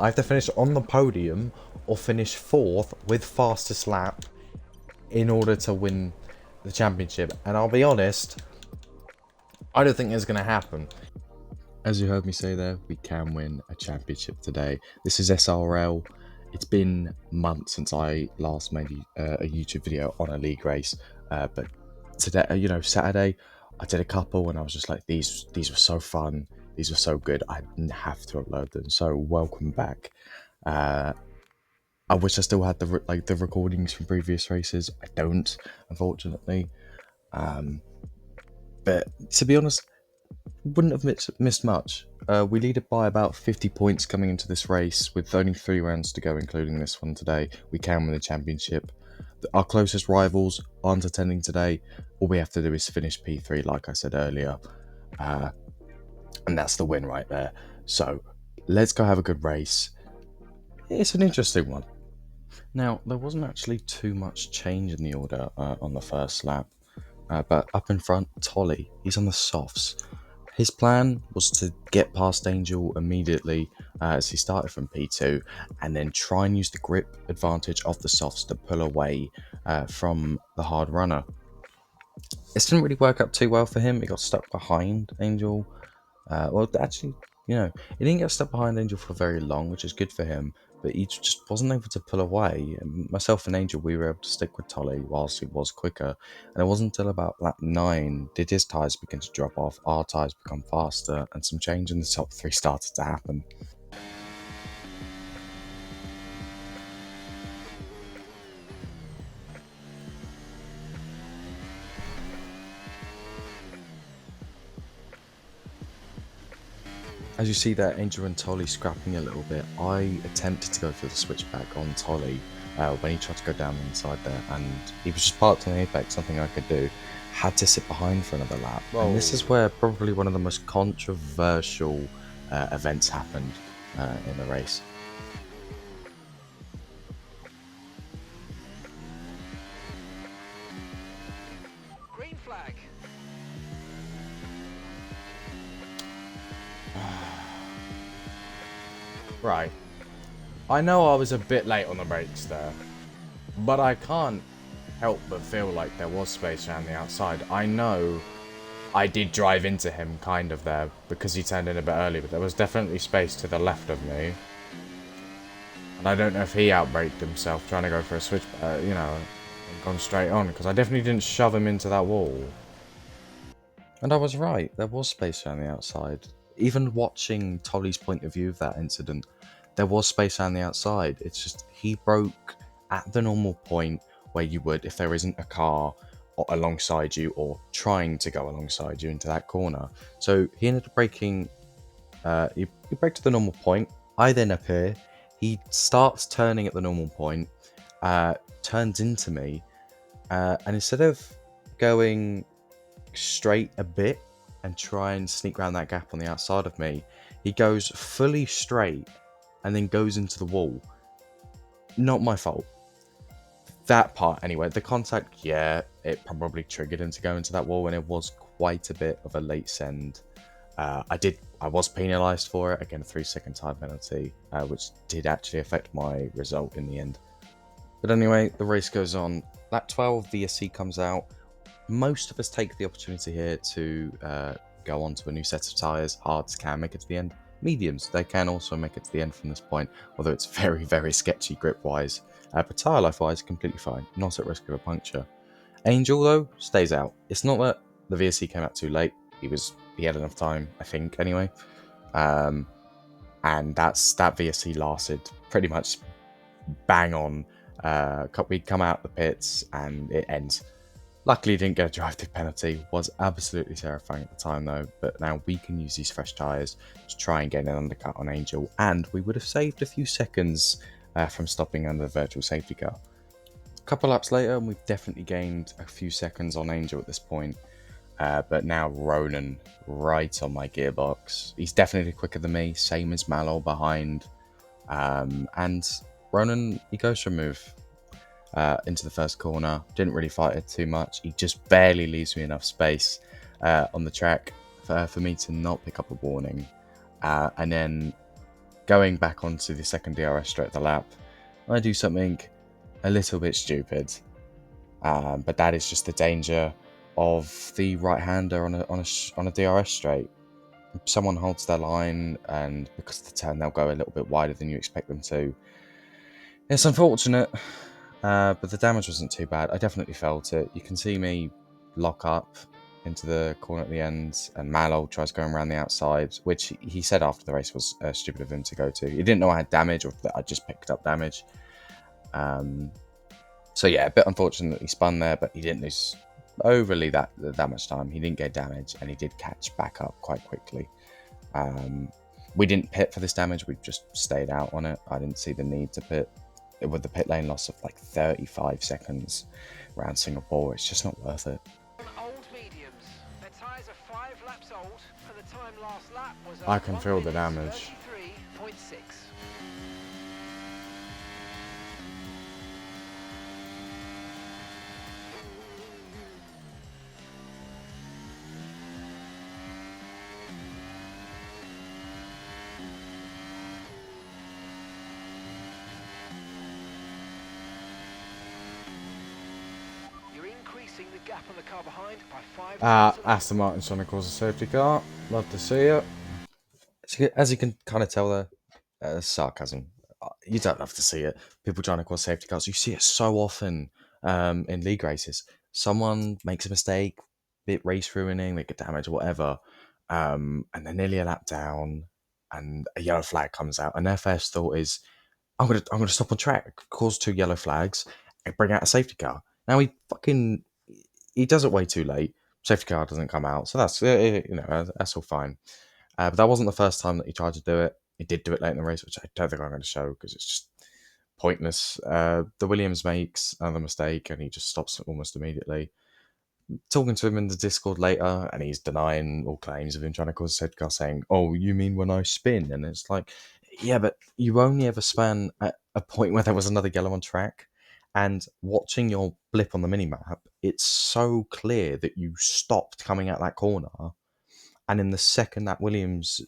I have to finish on the podium or finish 4th with fastest lap in order to win the championship. And I'll be honest, I don't think it's going to happen. As you heard me say there, we can win a championship today. This is SRL. It's been months since I last made a YouTube video on a league race, but today, Saturday, I did a couple, and I was just like, these were so fun, these were so good. I didn't have to upload them. So welcome back. I wish I still had the recordings from previous races. I don't, unfortunately. But to be honest, wouldn't have missed much. We lead it by about 50 points coming into this race, with only 3 rounds to go, including this one today. We can win the championship. Our closest rivals aren't attending today. All we have to do is finish P3, like I said earlier, and that's the win right there. So let's go have a good race. It's an interesting one. Now, there wasn't actually too much change in the order on the first lap, but up in front, Tolly, he's on the softs. His plan was to get past Angel immediately as he started from P2, and then try and use the grip advantage of the softs to pull away from the hard runner. This didn't really work out too well for him. He got stuck behind Angel. He didn't get stuck behind Angel for very long, which is good for him, but he just wasn't able to pull away. And myself and Angel, we were able to stick with Tolly whilst he was quicker. And it wasn't until about lap 9 did his tyres begin to drop off, our tyres become faster, and some change in the top 3 started to happen. As you see there, Angel and Tolly scrapping a little bit, I attempted to go for the switchback on Tolly when he tried to go down the inside there, and he was just parked on the apex, something I could do. Had to sit behind for another lap. Whoa. And this is where probably one of the most controversial events happened in the race. Green flag. Right. I know I was a bit late on the brakes there, but I can't help but feel like there was space around the outside. I know I did drive into him kind of there because he turned in a bit early, but there was definitely space to the left of me. And I don't know if he outbraked himself trying to go for a switch, and gone straight on, because I definitely didn't shove him into that wall. And I was right, there was space around the outside. Even watching Tolly's point of view of that incident, there was space around the outside. It's just he broke at the normal point where you would if there isn't a car alongside you or trying to go alongside you into that corner. So he ended up braking. He braked to the normal point. I then appear. He starts turning at the normal point, turns into me, and instead of going straight a bit and try and sneak around that gap on the outside of me, he goes fully straight and then goes into the wall. Not my fault. That part anyway. The contact, yeah, it probably triggered him to go into that wall, and it was quite a bit of a late send. I was penalised for it, again a 3-second time penalty, which did actually affect my result in the end. But anyway, the race goes on. Lap 12, VSC comes out. Most of us take the opportunity here to go on to a new set of tyres. Hards can make it to the end. Mediums, they can also make it to the end from this point, although it's very, very sketchy grip-wise. But tyre life-wise, completely fine. Not at risk of a puncture. Angel, though, stays out. It's not that the VSC came out too late. He had enough time, I think, anyway. And that VSC lasted pretty much bang on. We come out the pits and it ends. Luckily, didn't get a drive-through penalty. Was absolutely terrifying at the time, though. But now we can use these fresh tyres to try and get an undercut on Angel, and we would have saved a few seconds from stopping under the virtual safety car. A couple laps later, and we've definitely gained a few seconds on Angel at this point. But now Ronan right on my gearbox. He's definitely quicker than me, same as Malol behind. And Ronan, he goes for a move into the first corner. Didn't really fight it too much. He just barely leaves me enough space on the track for me to not pick up a warning. And then going back onto the second DRS straight at the lap, I do something a little bit stupid. But that is just the danger of the right-hander on a DRS straight. If someone holds their line, and because of the turn they'll go a little bit wider than you expect them to. It's unfortunate, but the damage wasn't too bad. I definitely felt it. You can see me lock up into the corner at the end, and Malol tries going around the outside, which he said after the race was stupid of him to go to. He didn't know I had damage, or that I just picked up damage. So yeah, a bit unfortunate that he spun there, but he didn't lose overly that much time. He didn't get damage, and he did catch back up quite quickly. We didn't pit for this damage. We just stayed out on it. I didn't see the need to pit. With the pit lane loss of like 35 seconds around Singapore, it's just not worth it. Old mediums. Their tyres are 5 laps old, and the time last lap was I can feel the damage. 33.6. You're increasing the gap on the car behind by 5 tenths of a Aston Martin's trying to cause a safety car. Love to see it. As you can kind of tell there, sarcasm. You don't love to see it. People trying to cause safety cars. You see it so often in league races. Someone makes a mistake, bit race ruining, they get damaged or whatever, and they're nearly a lap down, and a yellow flag comes out, and their first thought is, I'm gonna stop on track, cause 2 yellow flags, and bring out a safety car. Now he does it way too late. Safety car doesn't come out, so that's that's all fine. But that wasn't the first time that he tried to do it. He did do it late in the race, which I don't think I'm going to show because it's just pointless. The Williams makes another mistake and he just stops almost immediately. Talking to him in the Discord later, and he's denying all claims of him trying to cause a safety car, saying, "Oh, you mean when I spin?" And it's like, yeah, but you only ever spun at a point where there was another yellow on track. And watching your blip on the minimap, it's so clear that you stopped coming out that corner, and in the second that Williams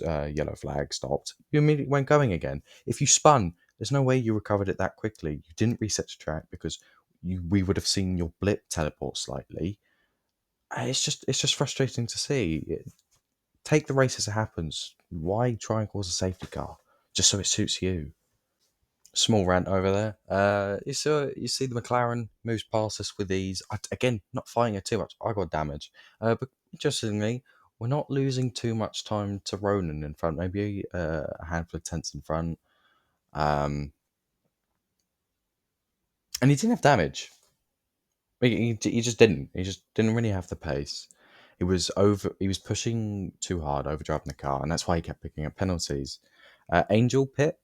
yellow flag stopped, you immediately went going again. If you spun, there's no way you recovered it that quickly. You didn't reset your track because we would have seen your blip teleport slightly. It's just frustrating to see. Take the race as it happens. Why try and cause a safety car just so it suits you? Small rant over there. You see the McLaren moves past us with ease. Again, not fighting it too much. I got damage. But interestingly, we're not losing too much time to Ronan in front. Maybe a handful of tenths in front. And he didn't have damage. He just didn't. He just didn't really have the pace. He was pushing too hard, overdriving the car, and that's why he kept picking up penalties. Angel pit.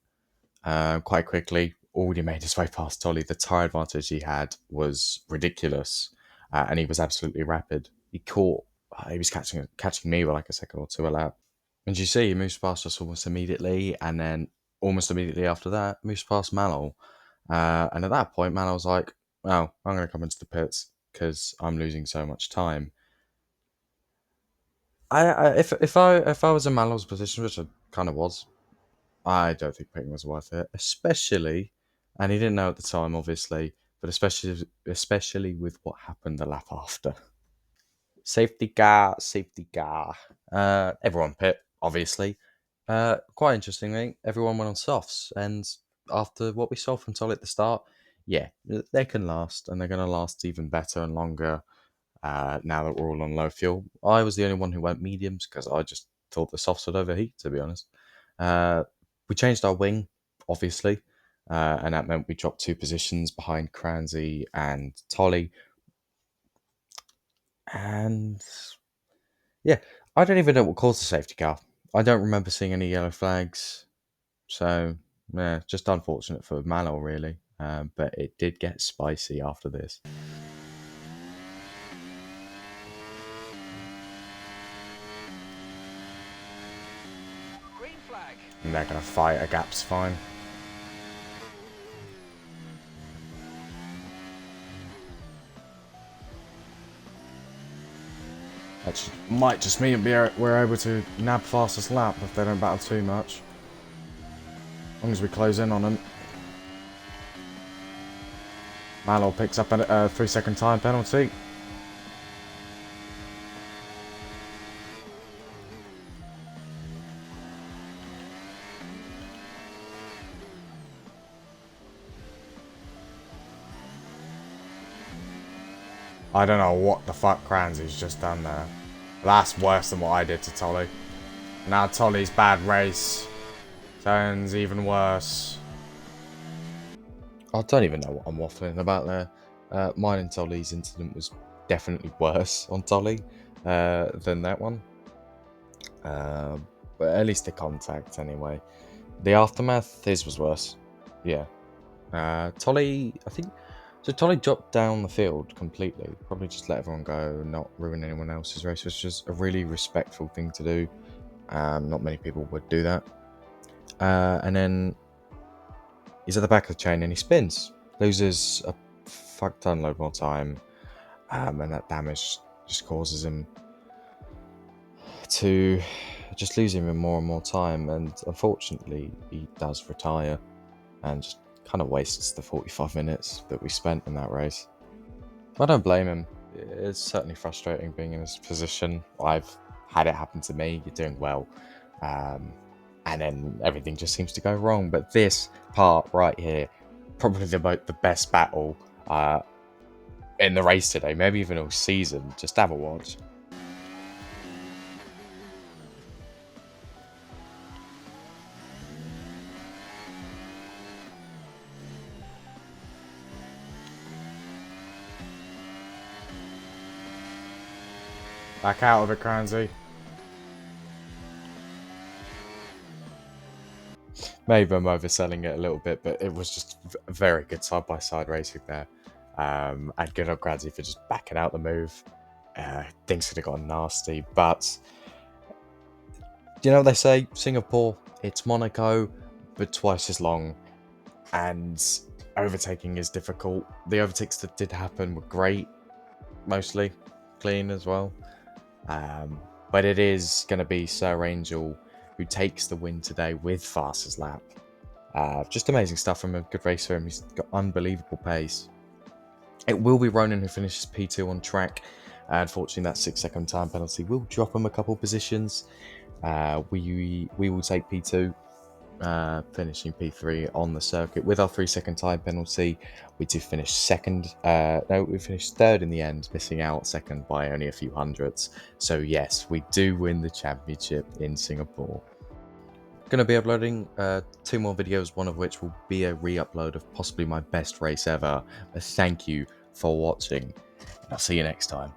Quite quickly, already made his way past Tolly. The tyre advantage he had was ridiculous, and he was absolutely rapid. He was catching me with like a second or two a lap. And you see, he moves past us almost immediately, and then almost immediately after that, moves past Malol. And at that point, Malol's like, "Well, I'm going to come into the pits because I'm losing so much time." If I was in Malol's position, which I kind of was, I don't think pitting was worth it, especially, and he didn't know at the time, obviously, but especially with what happened the lap after. Safety car, safety car. Everyone pit, obviously. Quite interestingly, everyone went on softs, and after what we saw from Tolly at the start, yeah, they can last, and they're going to last even better and longer now that we're all on low fuel. I was the only one who went mediums because I just thought the softs would overheat, to be honest. We changed our wing, obviously, and that meant we dropped 2 positions behind Cransey and Tolly. And yeah, I don't even know what caused the safety car. I don't remember seeing any yellow flags. So, yeah, just unfortunate for Malol, really. But it did get spicy after this. green flag. And they're going to fight, a gap's fine. That might just mean we're able to nab fastest lap if they don't battle too much. As long as we close in on them. Malor picks up a 3-second time penalty. I don't know what the fuck Cranzy's just done there. That's worse than what I did to Tolly. Now Tolly's bad race turns even worse. I don't even know what I'm waffling about there. Mine and Tolly's incident was definitely worse on Tolly than that one. But at least the contact anyway. The aftermath, his was worse. Yeah. Tolly, I think. So Tolly dropped down the field completely. Probably just let everyone go, not ruin anyone else's race, which is a really respectful thing to do. Not many people would do that. And then he's at the back of the chain and he spins. Loses a fuck ton load more time. And that damage just causes him to just lose even more and more time. And unfortunately, he does retire and just kind of wastes the 45 minutes that we spent in that race. I don't blame him. It's certainly frustrating being in his position. I've had it happen to me. You're doing well. And then everything just seems to go wrong. But this part right here, probably the best battle in the race today, maybe even all season. Just have a watch. Back out of it, Cranzy. Maybe I'm overselling it a little bit, but it was just a very good side-by-side racing there. And good on Gradzy for just backing out the move. Things could have gotten nasty, but you know what they say, Singapore, it's Monaco, but twice as long, and overtaking is difficult. The overtakes that did happen were great, mostly clean as well. But it is going to be Sir Angel who takes the win today with fastest lap. Just amazing stuff from a good racer. He's got unbelievable pace. It will be Ronan who finishes P2 on track. Unfortunately, that 6-second time penalty will drop him a couple positions. We will take P2, finishing P3 on the circuit with our 3-second time penalty. We did finish second. No, we finished third in the end, missing out second by only a few hundredths. So yes, we do win the championship in Singapore. Going to be uploading 2 more videos, one of which will be a re-upload of possibly my best race ever. Thank you for watching, and I'll see you next time.